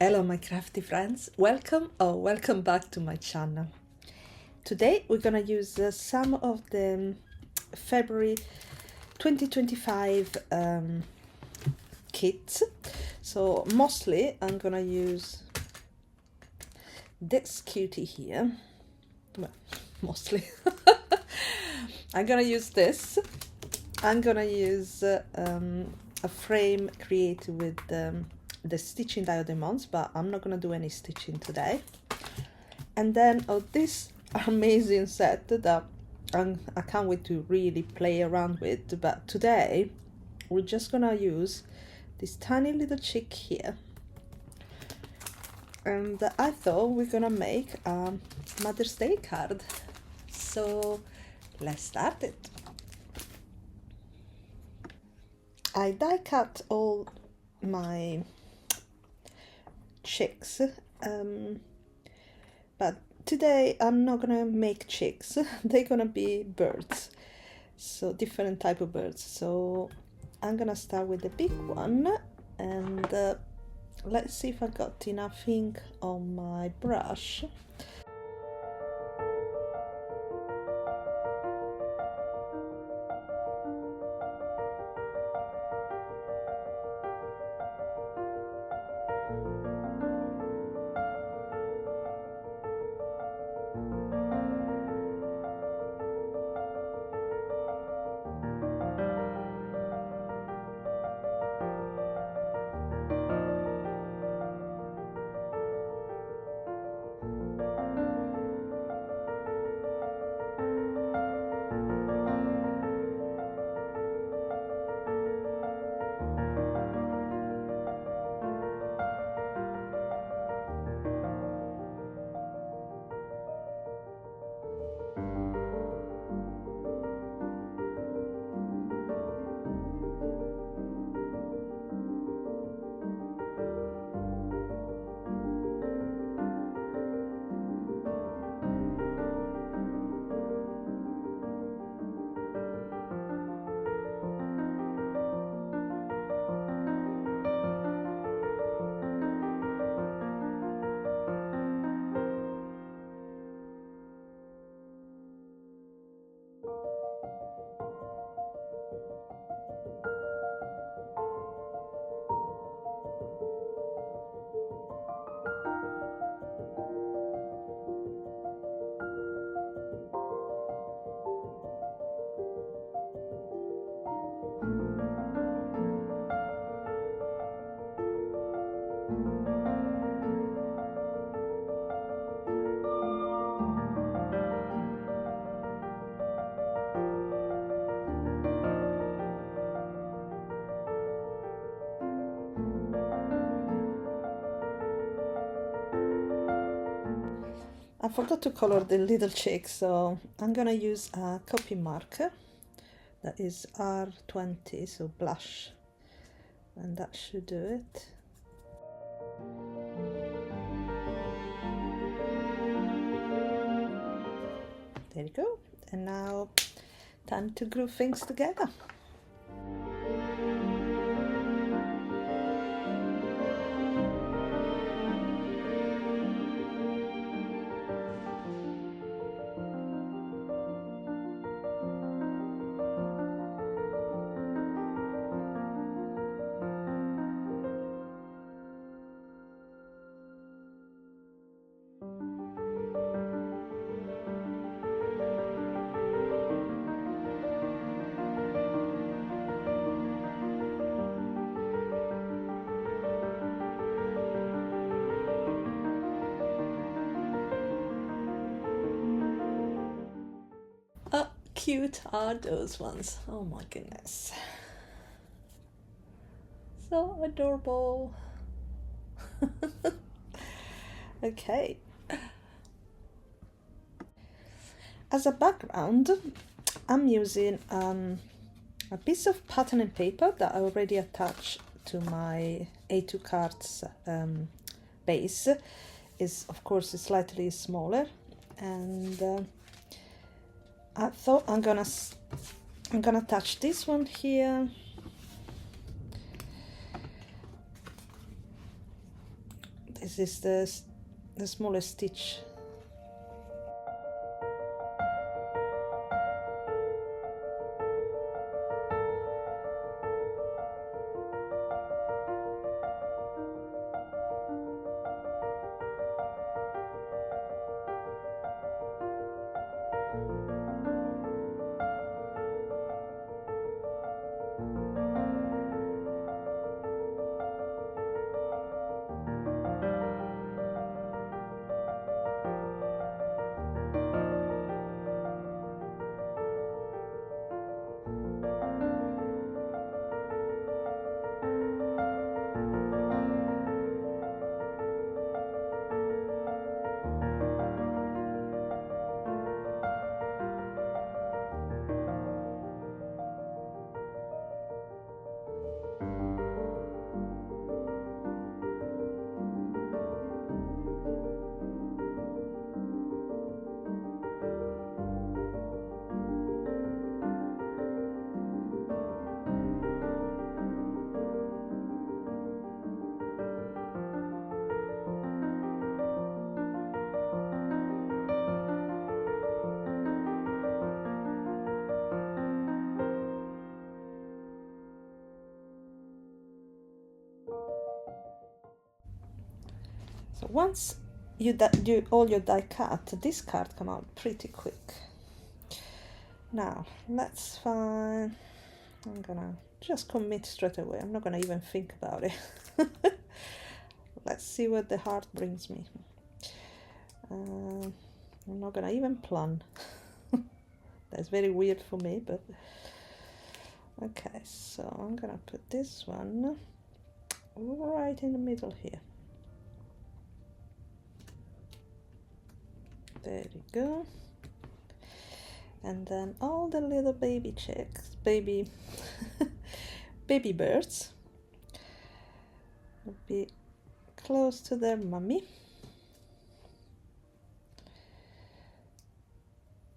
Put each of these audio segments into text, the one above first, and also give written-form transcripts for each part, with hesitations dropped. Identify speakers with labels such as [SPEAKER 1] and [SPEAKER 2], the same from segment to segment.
[SPEAKER 1] Hello my crafty friends, welcome back to my channel. Today we're gonna use some of the February 2025 kits. So mostly I'm gonna use this cutie here. Well, mostly. I'm gonna use this. I'm gonna use a frame created with the stitching diamonds, but I'm not gonna do any stitching today. And then this amazing set that I can't wait to really play around with, but today we're just gonna use this tiny little chick here, and I thought we're gonna make a Mother's Day card. So let's start it. I die cut all my chicks, but today I'm not gonna make chicks. They're gonna be birds, so different type of birds. So I'm gonna start with the big one, and let's see if I got enough ink on my brush. I forgot to color the little chick, so I'm gonna use a copy marker that is R20, so blush, and that should do it. There you go. And now time to glue things together. How cute are those ones? Oh my goodness. So adorable. Okay. As a background, I'm using a piece of pattern paper that I already attached to my A2 cards base. Is of course slightly smaller, and I thought I'm gonna attach this one here. this is the smallest stitch. So once you do all your die cut, this card come out pretty quick. Now let's find, I'm gonna just commit straight away. I'm not gonna even think about it. Let's see what the heart brings me. I'm not gonna even plan. That's very weird for me, but okay, so I'm gonna put this one right in the middle here. There you go. And then all the little baby chicks, baby birds will be close to their mummy.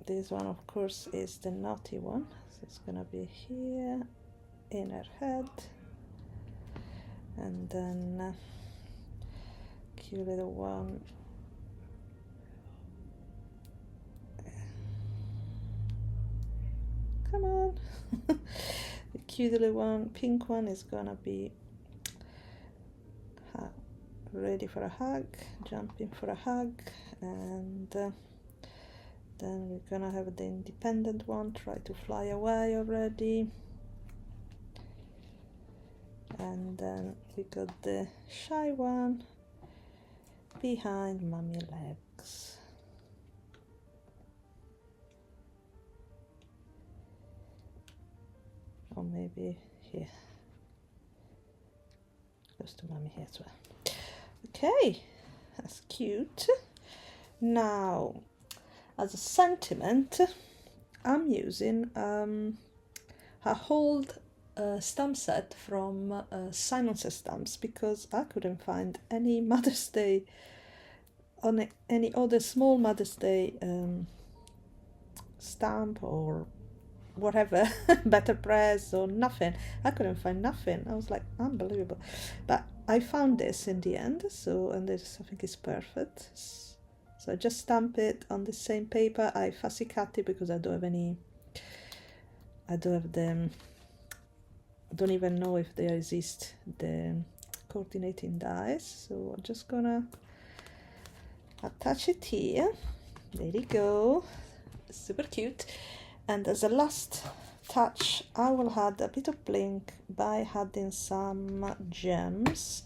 [SPEAKER 1] This one, of course, is the naughty one, so it's gonna be here in her head, and then cute little one come on. The cute little one, pink one, is gonna be ready for a hug, jumping for a hug, and then we're gonna have the independent one try to fly away already, and then we got the shy one behind mommy legs. Or maybe here, close to mommy here as well. Okay, that's cute. Now, as a sentiment, I'm using a whole stamp set from Simon Says Stamps, because I couldn't find any Mother's Day on any other small Mother's Day stamp or whatever, better press or nothing. I couldn't find nothing. I was like, unbelievable. But I found this in the end, so, and this I think is perfect. So I just stamp it on the same paper. I fussy cut it because I don't have any, I don't have them, don't even know if there exist the coordinating dies. So I'm just gonna attach it here. There you go, super cute. And as a last touch, I will add a bit of blink by adding some gems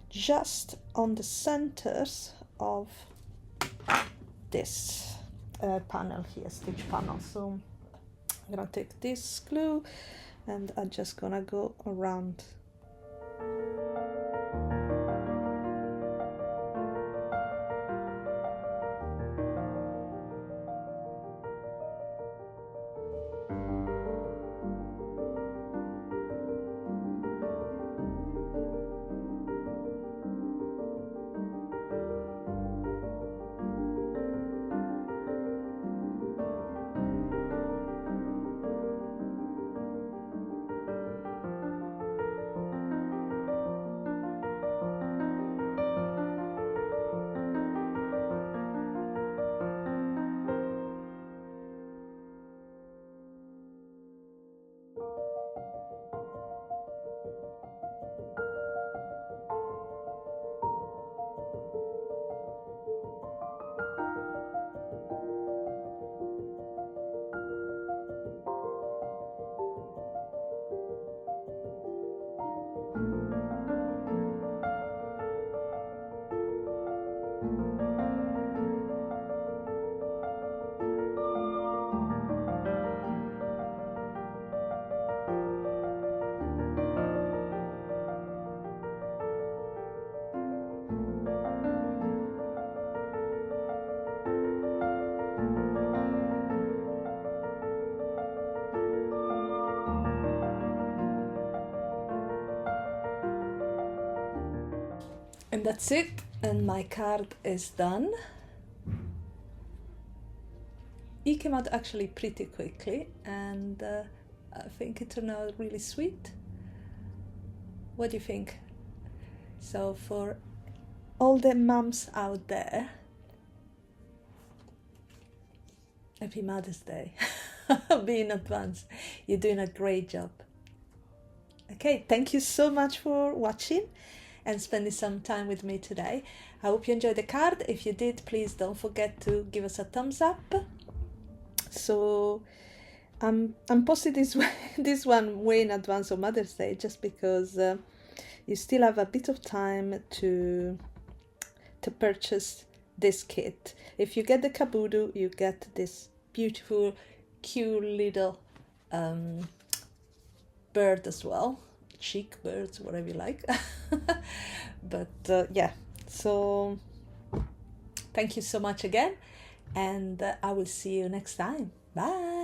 [SPEAKER 1] just on the centers of this panel here, stitch panel. So I'm gonna take this glue and I'm just gonna go around. And that's it, and my card is done. It came out actually pretty quickly, and I think it turned out really sweet. What do you think? So for all the mums out there, happy Mother's Day. Be in advance. You're doing a great job. Okay, thank you so much for watching and spending some time with me today. I hope you enjoyed the card. If you did, please don't forget to give us a thumbs up. So I'm posting this one way in advance of Mother's Day, just because you still have a bit of time to purchase this kit. If you get the Caboodle, you get this beautiful, cute little bird as well. Chic birds, whatever you like. But yeah, so thank you so much again, and I will see you next time. Bye.